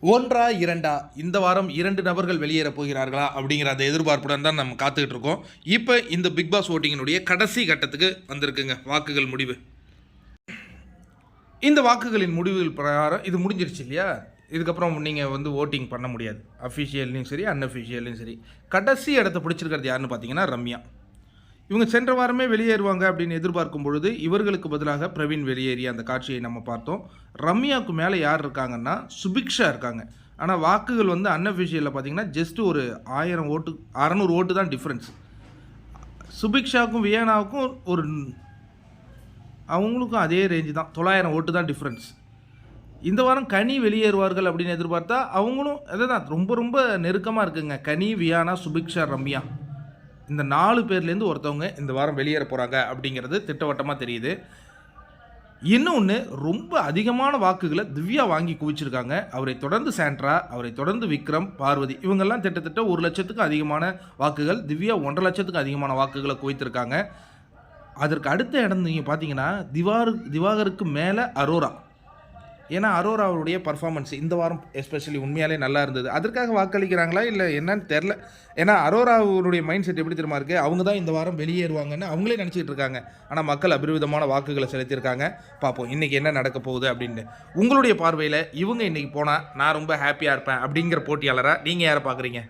ஒன்றா இரண்டா இந்த வாரம் 2 நபர்கள் வெளியேறப் போகிறார்களா அப்படிங்கிற அந்த எதிர்பார்ப்புடன் தான் நம்ம காத்துக்கிட்டு இருக்கோம். இப்போ இந்த பிக் பாஸ் ஓட்டிங்கினுடைய கடைசி கட்டத்துக்கு வந்திருக்குங்க வாக்குகள் முடிவு. இந்த வாக்குகளின் முடிவுகள் பிரகாரம் இது முடிஞ்சிருச்சு இல்லையா? இதுக்கப்புறம் நீங்கள் ஓட்டிங் பண்ண முடியாது. அஃபிஷியல்லையும் சரி அன்அஃபிஷியல்லையும் சரி. கடைசி இடத்த பிடிச்சிருக்கிறது யாருன்னு பார்த்தீங்கன்னா ரம்யா. இவங்க சென்ற வாரமே வெளியேறுவாங்க அப்படின்னு எதிர்பார்க்கும் பொழுது இவர்களுக்கு பதிலாக பிரவீன் வெளியேறிய அந்த காட்சியை நம்ம பார்த்தோம். ரம்யாவுக்கு மேலே யார் இருக்காங்கன்னா சுபிக்ஷா இருக்காங்க. ஆனால் வாக்குகள் அன்அஃபிஷியலில் பார்த்தீங்கன்னா ஜஸ்ட் ஒரு 1000 ஓட்டு 600 ஓட்டு தான் டிஃப்ரென்ஸ். சுபிக்ஷாவுக்கும் வியானாவுக்கும் அவங்களுக்கும் அதே ரேஞ்சு தான், 900 ஓட்டு தான் டிஃப்ரென்ஸ். இந்த வாரம் கனி வெளியேறுவார்கள் அப்படின்னு எதிர்பார்த்தா அவங்களும் அதுதான் ரொம்ப ரொம்ப நெருக்கமாக இருக்குங்க. கனி, வியானா, சுபிக்ஷா, ரம்யா இந்த 4 பேர்லேருந்து ஒருத்தவங்க இந்த வாரம் வெளியேற போகிறாங்க அப்படிங்கிறது திட்டவட்டமாக தெரியுது. இன்னொன்று, ரொம்ப அதிகமான வாக்குகளை திவ்யா வாங்கி குவிச்சிருக்காங்க. அவரை தொடர்ந்து சாண்ட்ரா, அவரை தொடர்ந்து விக்ரம், பார்வதி இவங்கெல்லாம் கிட்டத்தட்ட 1 லட்சத்துக்கு அதிகமான வாக்குகள், திவ்யா 1.5 லட்சத்துக்கு அதிகமான வாக்குகளை குவித்திருக்காங்க. அதற்கு அடுத்த இடம் நீங்கள் பார்த்தீங்கன்னா திவாகருக்கு மேலே அரோரா. ஏன்னா அரோராவுடைய பர்ஃபார்மன்ஸ் இந்த வாரம் எஸ்பெஷலி உண்மையாலே நல்லா இருந்தது. அதற்காக வாக்களிக்கிறாங்களா இல்லை என்னன்னு தெரில. ஏன்னா அரோராவுடைய மைண்ட் செட் எப்படி தெரியுமா இருக்குது, அவங்க தான் இந்த வாரம் வெளியேறுவாங்கன்னு அவங்களே நினச்சிட்டு இருக்காங்க. ஆனால் மக்கள் அபரிவிதமான வாக்குகளை செலுத்தியிருக்காங்க. பார்ப்போம் இன்றைக்கி என்ன நடக்க போகுது அப்படின்னு. உங்களுடைய பார்வையில் இவங்க இன்றைக்கி போனால் நான் ரொம்ப ஹாப்பியாக இருப்பேன் அப்படிங்கிற போட்டியாளராக நீங்கள் யாரை பார்க்குறீங்க?